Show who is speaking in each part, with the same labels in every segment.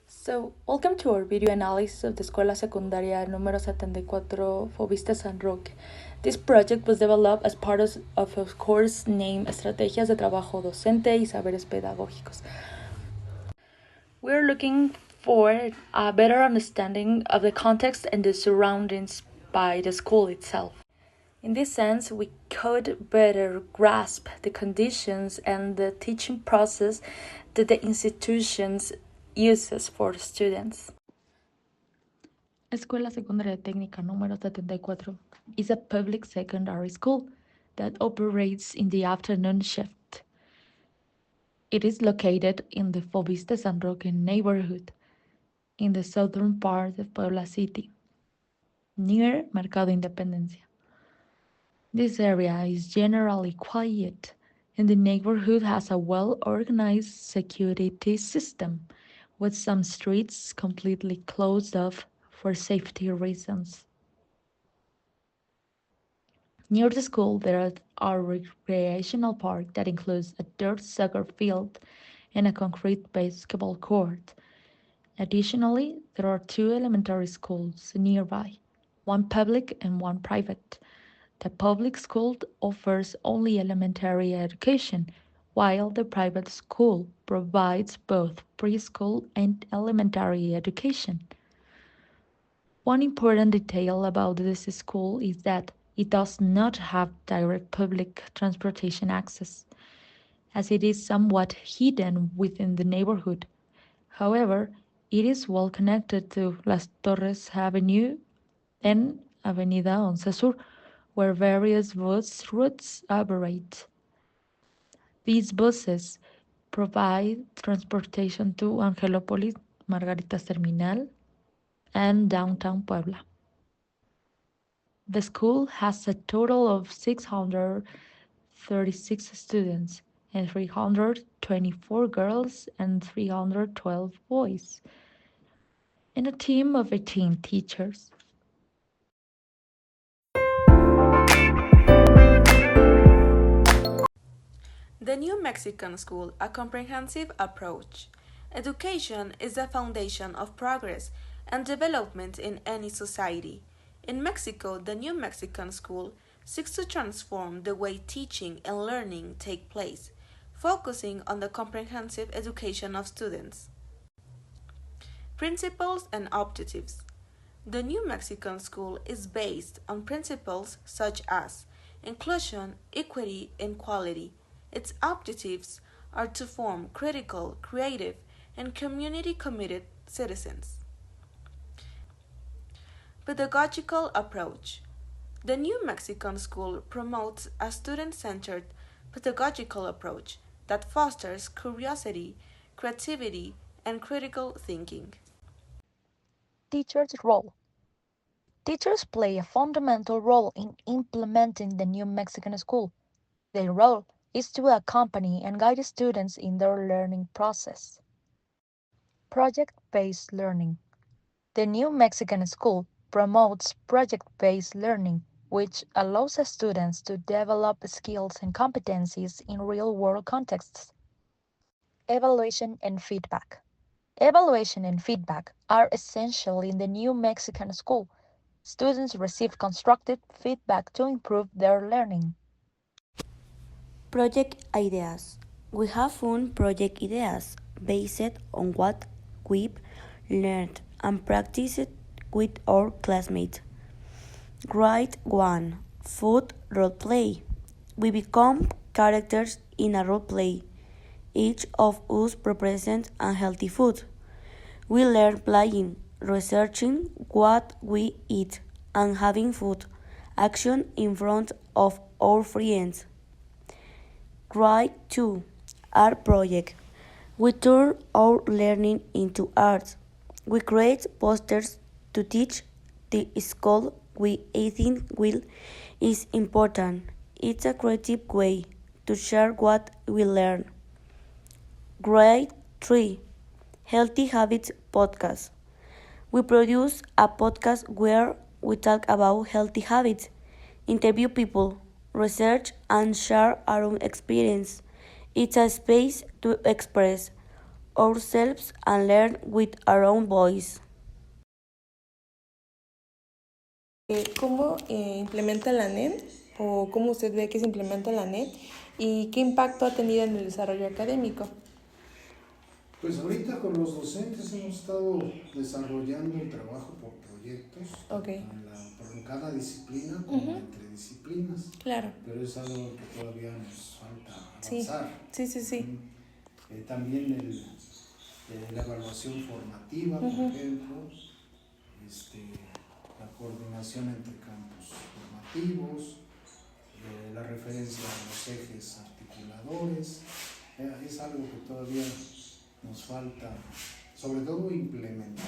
Speaker 1: Welcome to our video analysis of the Escuela Secundaria número 74 fovisste San Roque. This project was developed as part of a course named Estrategias de Trabajo Docente y Saberes Pedagógicos. We're looking for a better understanding of the context and the surroundings by the school itself. In this sense, we could better grasp the conditions and the teaching process that the institutions uses for students. Escuela Secundaria Técnica número 74 is a public secondary school that operates in the afternoon shift. It is located in the fovisste San Roque neighborhood in the southern part of Puebla City, near Mercado Independencia. This area is generally quiet, and the neighborhood has a well-organized security system, with some streets completely closed off for safety reasons. Near the school, there are a recreational park that includes a dirt soccer field and a concrete basketball court. Additionally, there are two elementary schools nearby, one public and one private. The public school offers only elementary education, while the private school provides both preschool and elementary education. One important detail about this school is that it does not have direct public transportation access, as it is somewhat hidden within the neighborhood. However, it is well connected to Las Torres Avenue and Avenida Once Sur, where various bus routes operate. These buses provide transportation to Angelopolis, Margaritas Terminal, and downtown Puebla. The school has a total of 636 students and 324 girls and 312 boys, and a team of 18 teachers.
Speaker 2: The New Mexican School, a comprehensive approach. Education is the foundation of progress and development in any society. In Mexico, the New Mexican School seeks to transform the way teaching and learning take place, focusing on the comprehensive education of students. Principles and objectives. The New Mexican School is based on principles such as inclusion, equity, and quality. Its objectives are to form critical, creative, and community-committed citizens. Pedagogical approach. The New Mexican School promotes a student-centered pedagogical approach that fosters curiosity, creativity, and critical thinking.
Speaker 3: Teachers' role. Teachers play a fundamental role in implementing the New Mexican School. Their role is to accompany and guide students in their learning process. Project-based learning. The New Mexican School promotes project-based learning, which allows students to develop skills and competencies in real-world contexts. Evaluation and feedback. Evaluation and feedback are essential in the New Mexican School. Students receive constructive feedback to improve their learning.
Speaker 4: Project ideas. We have found project ideas based on what we've learned and practiced with our classmates. Grade 1. Food roleplay. We become characters in a roleplay. Each of us represents unhealthy food. We learn playing, researching what we eat, and having food action in front of our friends. Grade 2. Art project. We turn our learning into art. We create posters to teach the school we think will is important. It's a creative way to share what we learn. Grade 3. Healthy Habits podcast. We produce a podcast where we talk about healthy habits, interview people, research, and share our own experience. It's a space to express ourselves and learn with our own voice.
Speaker 2: ¿Cómo implementa la NEM o cómo usted ve que se implementa la NEM y qué impacto ha tenido en el desarrollo académico?
Speaker 5: Pues ahorita con los docentes hemos estado desarrollando el trabajo por proyectos, en cada disciplina como entre disciplinas,
Speaker 2: Claro.
Speaker 5: pero es algo que todavía nos falta avanzar.
Speaker 2: Sí.
Speaker 5: También la evaluación formativa, por ejemplo, la coordinación entre campos formativos, la referencia a los ejes articuladores, es algo que todavía nos falta, sobre todo, implementar.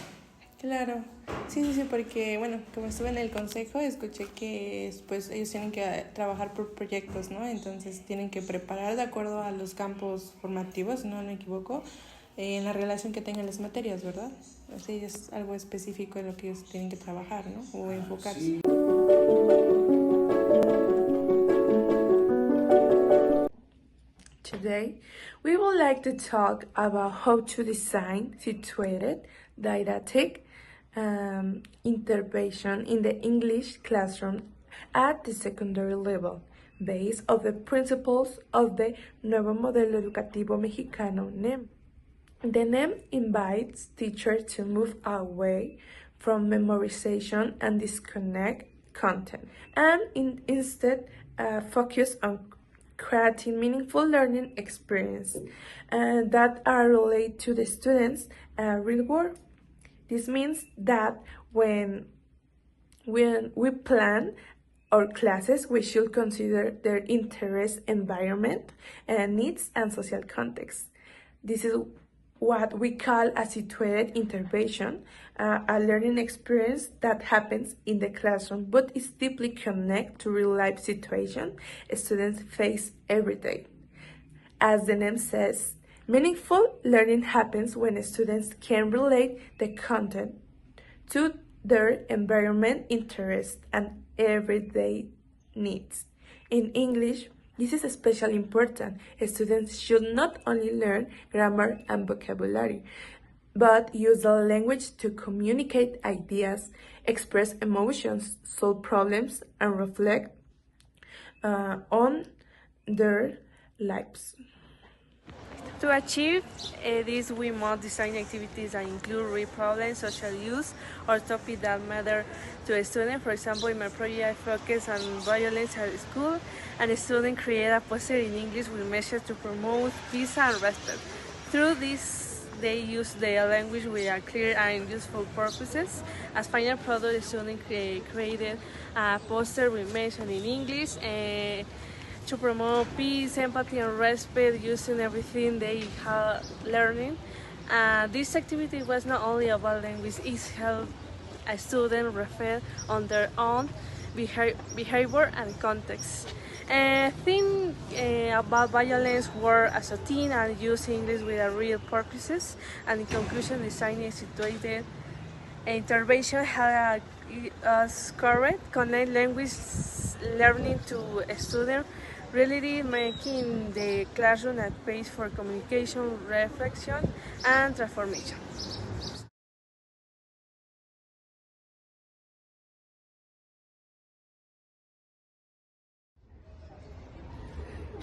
Speaker 2: Claro, sí, porque, bueno, como estuve en el consejo, escuché que pues ellos tienen que trabajar por proyectos, ¿no? Entonces tienen que preparar de acuerdo a los campos formativos, no me equivoco, en la relación que tengan las materias, ¿verdad? Así es algo específico en lo que ellos tienen que trabajar, ¿no? O enfocarse.
Speaker 5: Sí.
Speaker 2: Today, we would like to talk about how to design situated didactic intervention in the English classroom at the secondary level, based on the principles of the Nuevo Modelo Educativo Mexicano NEM. The NEM invites teachers to move away from memorization and disconnect content, and instead focus on creating meaningful learning experiences that are related to the students' real world. This means that when we plan our classes, we should consider their interest, environment, needs, and social context. This is what we call a situated intervention, a learning experience that happens in the classroom but is deeply connected to real-life situations students face every day. As the name says, meaningful learning happens when students can relate the content to their environment, interests, and everyday needs. In English, this is especially important. Students should not only learn grammar and vocabulary, but use the language to communicate ideas, express emotions, solve problems, and reflect on their lives. To achieve this, we must design activities that include real problems, social use, or topics that matter to a student. For example, in my project, I focus on violence at school, and a student create a poster in English with messages to promote peace and respect. Through this, they use their language with clear and useful purposes. As final product, the student created a poster with messages in English to promote peace, empathy, and respect using everything they have learning. This activity was not only about language, it helped a student reflect on their own behavior and context. Think about violence, war as a teen, and use English with real purposes. And in conclusion, designing a situated intervention helped us connect language learning to a student reality, making the classroom a space for communication, reflection, and transformation.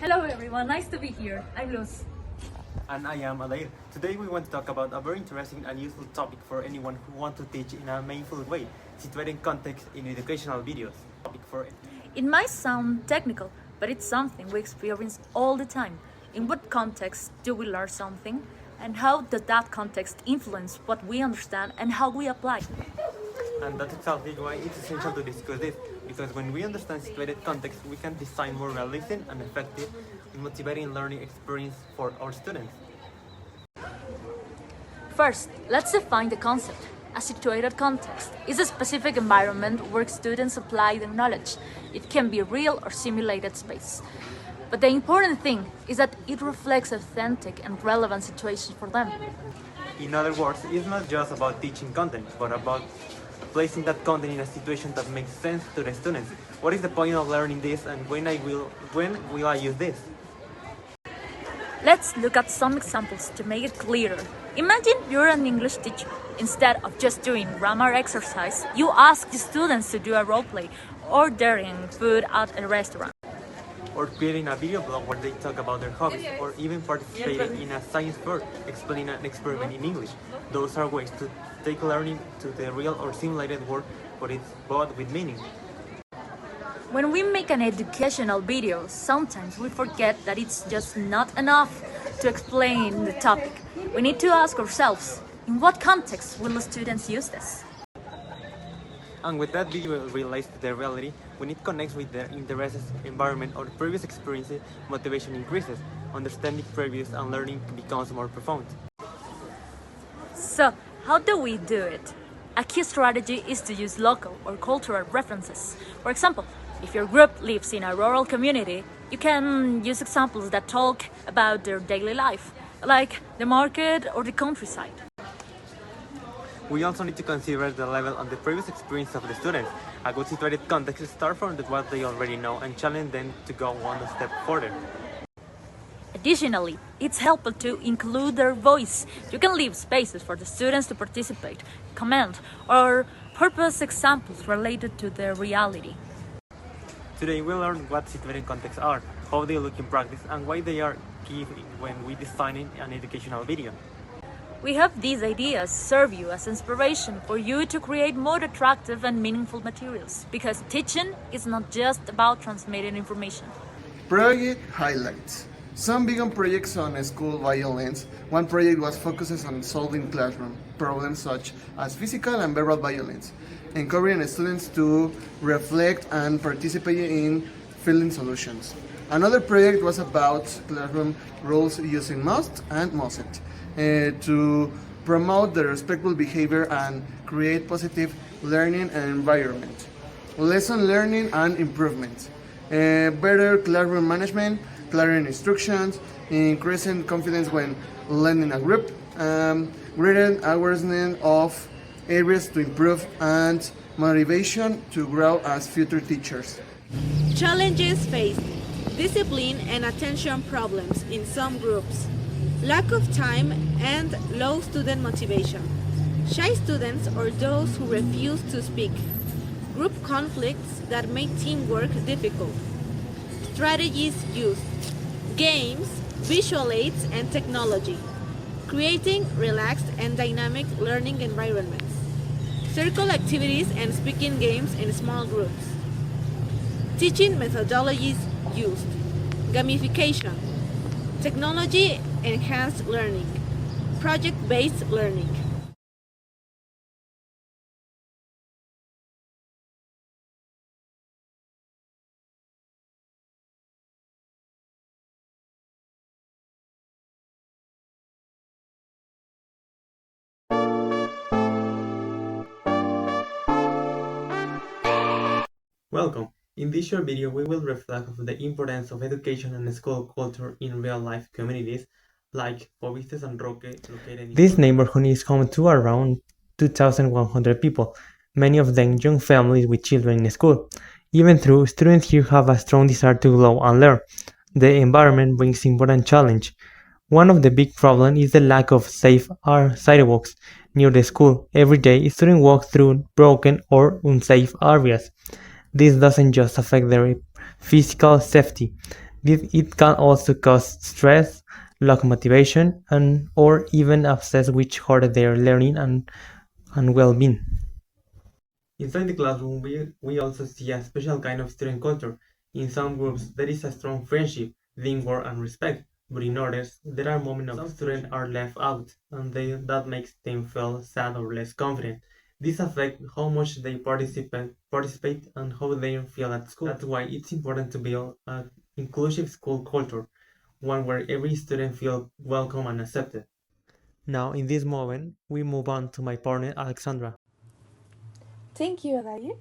Speaker 6: Hello everyone, nice to be here. I'm Luz.
Speaker 7: And I am Adair. Today we want to talk about a very interesting and useful topic for anyone who wants to teach in a meaningful way, situating context in educational videos.
Speaker 6: It might sound technical, but it's something we experience all the time. In what context do we learn something? And how does that context influence what we understand and how we apply?
Speaker 7: And that's exactly why it's essential to discuss this, because when we understand situated context, we can design more realistic and effective and motivating learning experience for our students.
Speaker 6: First, let's define the concept. A situated context is a specific environment where students apply their knowledge. It can be real or simulated space. But the important thing is that it reflects authentic and relevant situations for them.
Speaker 7: In other words, it's not just about teaching content, but about placing that content in a situation that makes sense to the students. What is the point of learning this, and when will I use this?
Speaker 6: Let's look at some examples to make it clearer. Imagine you're an English teacher. Instead of just doing grammar exercise, you ask the students to do a role play, ordering food at a restaurant,
Speaker 7: or creating a video blog where they talk about their hobbies, or even participating in a science fair explaining an experiment in English. Those are ways to take learning to the real or simulated world, but it's both with meaning.
Speaker 6: When we make an educational video, sometimes we forget that it's just not enough to explain the topic. We need to ask ourselves, in what context will the students use this?
Speaker 7: And with that video relates to the reality, when it connects with their interests, environment, or previous experiences, motivation increases, understanding previous and learning becomes more profound.
Speaker 6: So, how do we do it? A key strategy is to use local or cultural references. For example, if your group lives in a rural community, you can use examples that talk about their daily life, like the market or the countryside.
Speaker 7: We also need to consider the level and the previous experience of the students. A good situated context starts from what they already know and challenge them to go one step further.
Speaker 6: Additionally, it's helpful to include their voice. You can leave spaces for the students to participate, comment, or purpose examples related to their reality.
Speaker 7: Today we learned what situated contexts are, how they look in practice, and why they are key when we design an educational video.
Speaker 6: We hope these ideas serve you as inspiration for you to create more attractive and meaningful materials, because teaching is not just about transmitting information.
Speaker 8: Project highlights. Some began projects on school violence. One project was focused on solving classroom problems such as physical and verbal violence, encouraging students to reflect and participate in finding solutions. Another project was about classroom rules using must and mustn't to promote the respectful behavior and create positive learning environment. Lesson learning and improvement. Better classroom management, clear instructions, increasing confidence when learning a group, greater awareness of areas to improve, and motivation to grow as future teachers.
Speaker 2: Challenges faced: discipline and attention problems in some groups, lack of time and low student motivation, shy students or those who refuse to speak, group conflicts that make teamwork difficult, strategies used, games, visual aids, and technology, creating relaxed and dynamic learning environments, circle activities and speaking games in small groups, teaching methodologies used, gamification, technology enhanced learning, project-based learning.
Speaker 7: Welcome! In this short video, we will reflect on the importance of education and school culture in real-life communities like fovisste San Roque, located in this neighborhood is home to around 2,100 people, many of them young families with children in school. Even though students here have a strong desire to grow and learn, the environment brings important challenge. One of the big problems is the lack of safe sidewalks near the school. Every day, students walk through broken or unsafe areas. This doesn't just affect their physical safety, it can also cause stress, lack motivation, or even upset which hurt their learning and well-being. Inside the classroom, we also see a special kind of student culture. In some groups, there is a strong friendship, teamwork, and respect, but in others, there are moments of students are left out, and that makes them feel sad or less confident. This affects how much they participate and how they feel at school. That's why it's important to build an inclusive school culture, one where every student feels welcome and accepted. Now, in this moment, we move on to my partner, Alexandra.
Speaker 2: Thank you, Adair.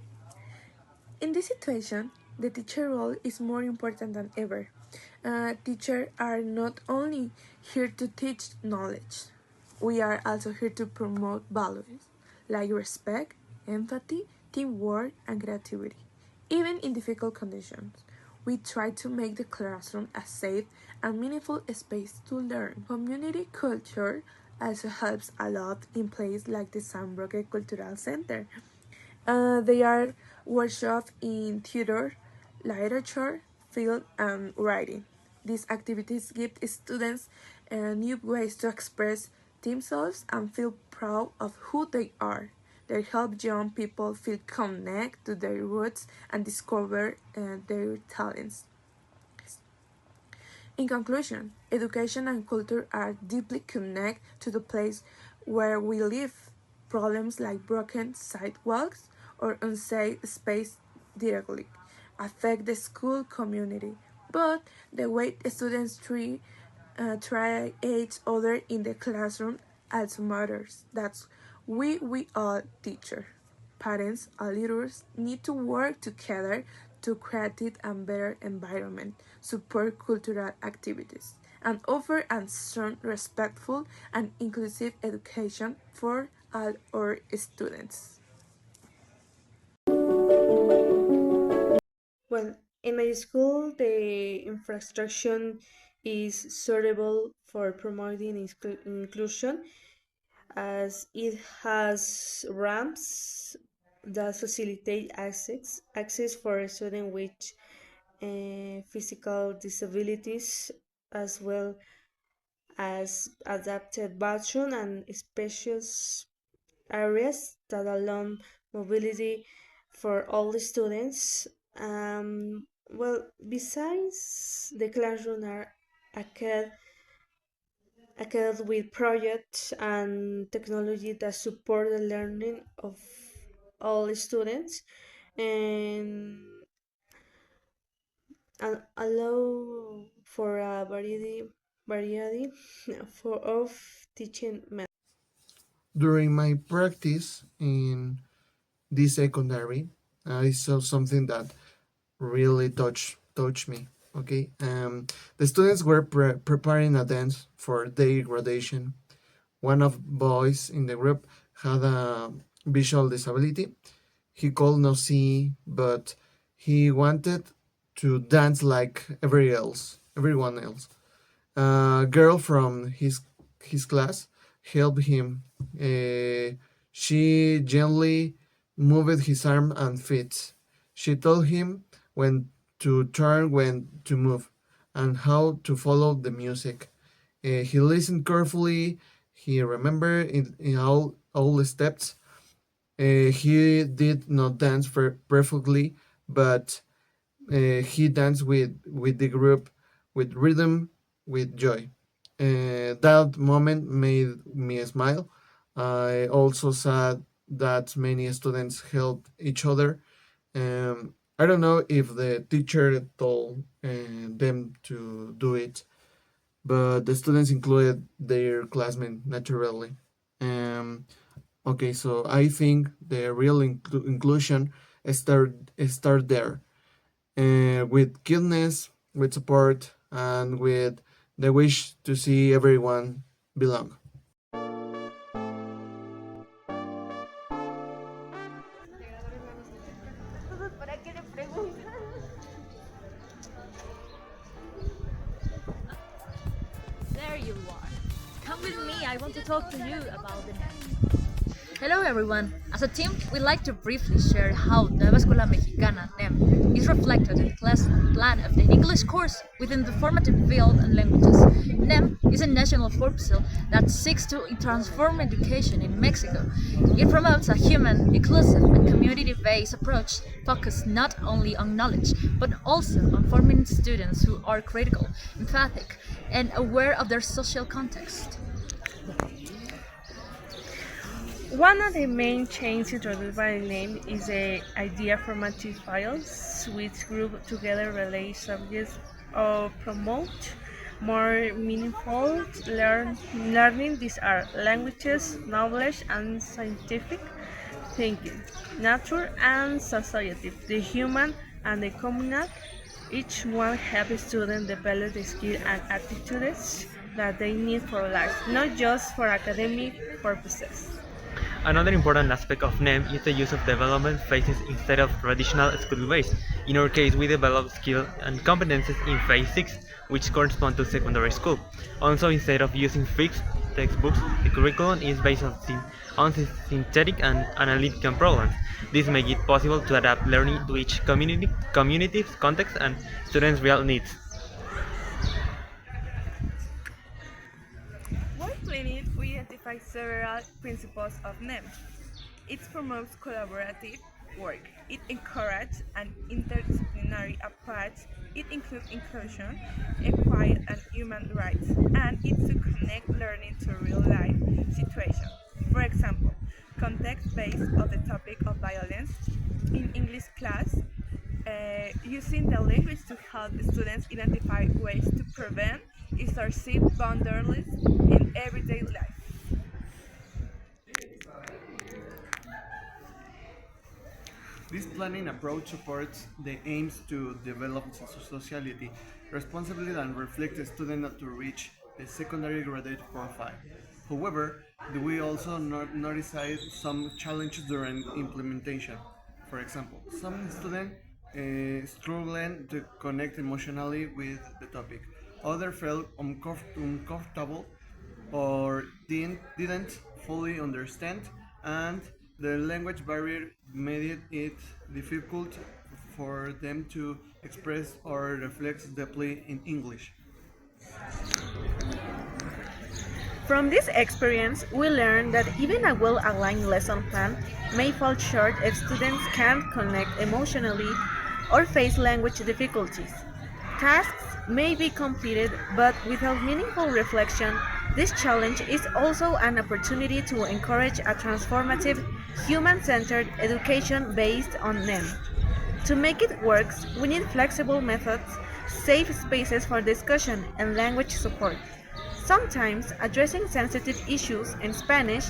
Speaker 2: In this situation, the teacher role is more important than ever. Teachers are not only here to teach knowledge, we are also here to promote values like respect, empathy, teamwork, and creativity. Even in difficult conditions, we try to make the classroom a safe and meaningful space to learn. Community culture also helps a lot in places like the San Roque Cultural Center. They are workshops in theater, literature, film, and writing. These activities give students new ways to express themselves and feel proud of who they are. They help young people feel connected to their roots and discover their talents. In conclusion, education and culture are deeply connected to the place where we live. Problems like broken sidewalks or unsafe space directly affect the school community, but the way students try each other in the classroom also matters. That's we all teachers, parents, and leaders need to work together to create a better environment, support cultural activities, and offer a strong, respectful, and inclusive education for all our students.
Speaker 9: Well, in my school, the infrastructure is suitable for promoting inclusion as it has ramps that facilitate access for students with physical disabilities as well as adapted bathroom and spacious areas that allow mobility for all the students. Besides the classroom are acad with projects and technology that support the learning of all students and, and allow for a variety of teaching methods.
Speaker 8: During my practice in this secondary, I saw something that really touched me. Okay, the students were preparing a dance for their graduation. One of boys in the group had a visual disability. He could not see, but he wanted to dance like everyone else. A girl from his class helped him. She gently moved his arm and feet. She told him when to turn, when to move, and how to follow the music. He listened carefully. He remembered in all the steps. He did not dance perfectly, but he danced with the group, with rhythm, with joy. That moment made me smile. I also saw that many students helped each other. I don't know if the teacher told them to do it, but the students included their classmates naturally. Um, okay, so I think the real inclusion start there, with kindness, with support, and with the wish to see everyone belong.
Speaker 6: There you are. Come with me, I want to talk to you about the name. Hello everyone. As a team, we'd like to briefly share how Nueva Escuela Mexicana NEM is reflected in the class plan of the English course within the formative field and languages. NEM is a national proposal that seeks to transform education in Mexico. It promotes a human, inclusive, and community-based approach focused not only on knowledge, but also on forming students who are critical, empathic, and aware of their social context.
Speaker 9: One of the main changes introduced by the name is the idea formative files, which group together relate subjects or promote more meaningful learning. These are languages, knowledge, and scientific thinking, nature and society, the human and the communal. Each one helps students develop the skills and attitudes that they need for life, not just for academic purposes.
Speaker 7: Another important aspect of NEM is the use of development phases instead of traditional school ways. In our case, we develop skills and competences in phase 6, which correspond to secondary school. Also, instead of using fixed textbooks, the curriculum is based on synthetic and analytical problems. This makes it possible to adapt learning to each community's context and students' real needs.
Speaker 9: While planning, we identify several principles of NEM. It promotes collaborative work. It encourages an interdisciplinary approach. It includes inclusion, equality, and human rights. And it's to connect learning to real-life situations. For example, context-based of the topic of violence in English class, using the language to help students identify ways to prevent or set boundaries in everyday life.
Speaker 8: This planning approach supports the aims to develop sociality responsibly and reflect the student to reach the secondary graduate profile. However, we also notice some challenges during implementation. For example, some students struggling to connect emotionally with the topic. Others felt uncomfortable or didn't fully understand, and the language barrier made it difficult for them to express or reflect deeply in English.
Speaker 9: From this experience, we learned that even a well-aligned lesson plan may fall short if students can't connect emotionally or face language difficulties. Tasks may be completed, but without meaningful reflection, this challenge is also an opportunity to encourage a transformative, human-centered education based on NEM. To make it work, we need flexible methods, safe spaces for discussion, and language support. Sometimes addressing sensitive issues in Spanish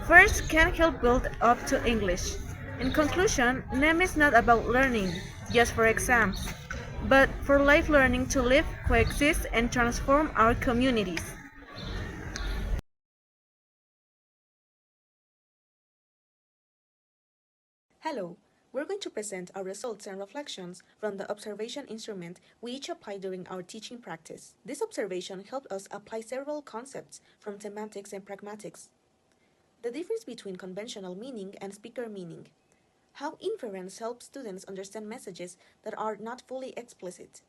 Speaker 9: first can help build up to English. In conclusion, NEM is not about learning just for exams, but for life learning to live, coexist, and transform our communities.
Speaker 2: Hello, we're going to present our results and reflections from the observation instrument we each applied during our teaching practice. This observation helped us apply several concepts from semantics and pragmatics. The difference between conventional meaning and speaker meaning. How inference helps students understand messages that are not fully explicit.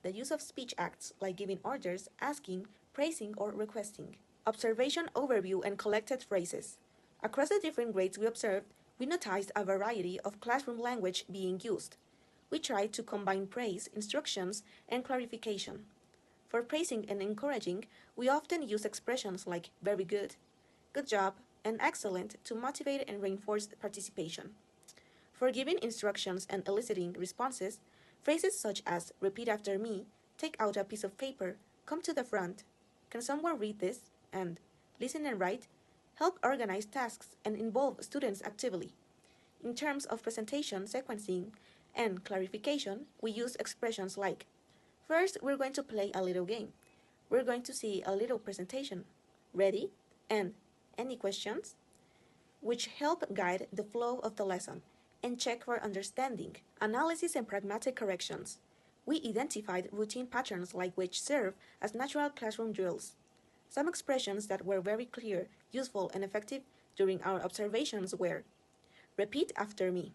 Speaker 2: The use of speech acts like giving orders, asking, praising, or requesting. Observation overview and collected phrases. Across the different grades we observed, we noticed a variety of classroom language being used. We tried to combine praise, instructions, and clarification. For praising and encouraging, we often use expressions like very good job, and excellent to motivate and reinforce participation. For giving instructions and eliciting responses, phrases such as repeat after me, take out a piece of paper, come to the front, can someone read this, and listen and write help organize tasks and involve students actively. In terms of presentation, sequencing, and clarification, we use expressions like first, we're going to play a little game. We're going to see a little presentation. Ready? And any questions? Which help guide the flow of the lesson and check for understanding, analysis, and pragmatic corrections. We identified routine patterns like which serve as natural classroom drills. Some expressions that were very clear, useful, and effective during our observations were repeat after me.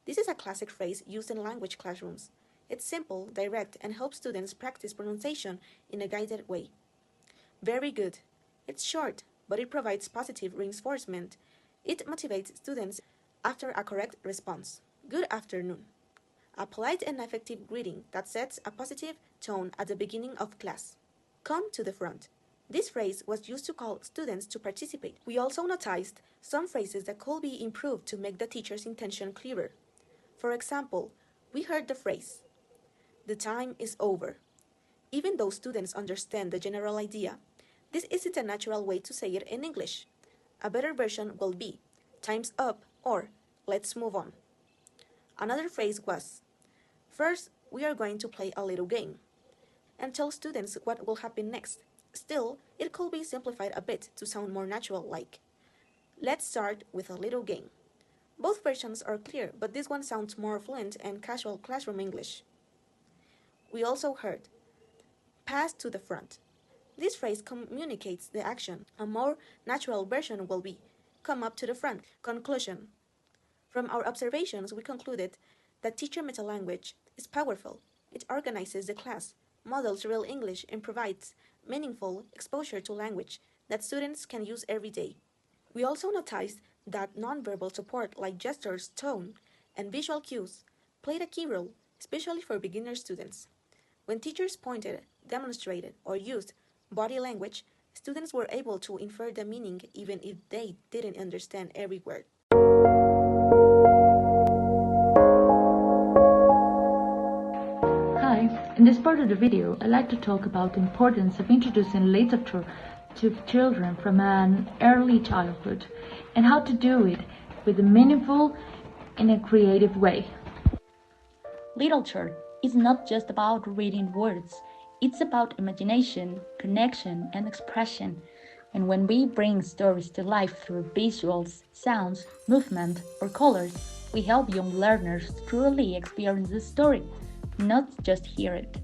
Speaker 2: This is a classic phrase used in language classrooms. It's simple, direct, and helps students practice pronunciation in a guided way. Very good. It's short, but it provides positive reinforcement. It motivates students after a correct response. Good afternoon. A polite and effective greeting that sets a positive tone at the beginning of class. Come to the front. This phrase was used to call students to participate. We also noticed some phrases that could be improved to make the teacher's intention clearer. For example, we heard the phrase, the time is over. Even though students understand the general idea, this isn't a natural way to say it in English. A better version will be, time's up, or let's move on. Another phrase was, first, we are going to play a little game, and tell students what will happen next. Still, it could be simplified a bit to sound more natural like, Let's start with a little game. Both versions are clear, but this one sounds more fluent and casual classroom English. We also heard, pass to the front. This phrase communicates the action. A more natural version will be, come up to the front. Conclusion. From our observations, we concluded that teacher metalanguage is powerful. It organizes the class, models real English, and provides meaningful exposure to language that students can use every day. We also noticed that nonverbal support like gestures, tone, and visual cues played a key role, especially for beginner students. When teachers pointed, demonstrated, or used body language, students were able to infer the meaning even if they didn't understand every word.
Speaker 1: Hi, in this part of the video, I'd like to talk about the importance of introducing literature to children from an early childhood and how to do it with a meaningful in a creative way. Literature is not just about reading words, it's about imagination, connection, and expression. And when we bring stories to life through visuals, sounds, movement, or colors, we help young learners truly experience the story, not just hear it.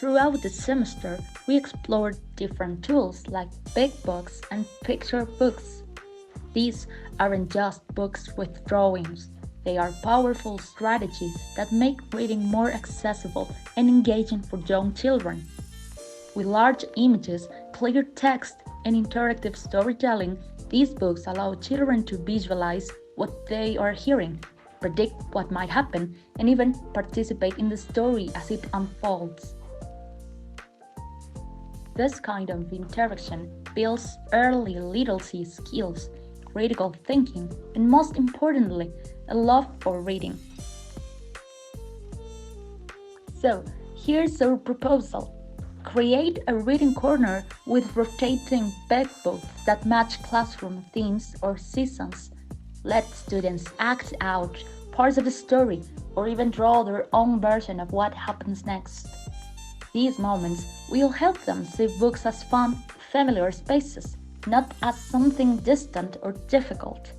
Speaker 1: Throughout the semester, we explored different tools like big books and picture books. These aren't just books with drawings, they are powerful strategies that make reading more accessible and engaging for young children. With large images, clear text, and interactive storytelling, these books allow children to visualize what they are hearing, predict what might happen, and even participate in the story as it unfolds. This kind of interaction builds early literacy skills, critical thinking, and most importantly, a love for reading. So, here's our proposal. Create a reading corner with rotating big books that match classroom themes or seasons. Let students act out parts of the story or even draw their own version of what happens next. These moments will help them see books as fun, familiar spaces, not as something distant or difficult.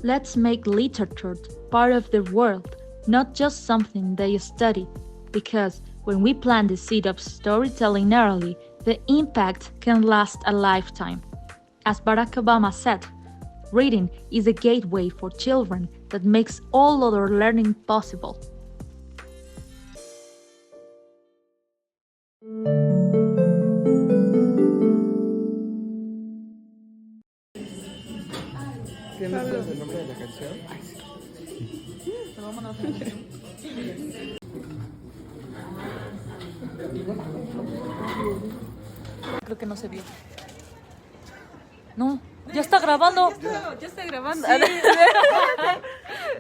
Speaker 1: Let's make literature part of their world, not just something they study, because when we plant the seed of storytelling early, the impact can last a lifetime. As Barack Obama said, reading is a gateway for children that makes all other learning possible.
Speaker 10: ¿Qué no sabes el nombre de la canción?
Speaker 6: Creo que no se vio. No, ya está grabando.
Speaker 9: Ya está grabando.
Speaker 6: Sí.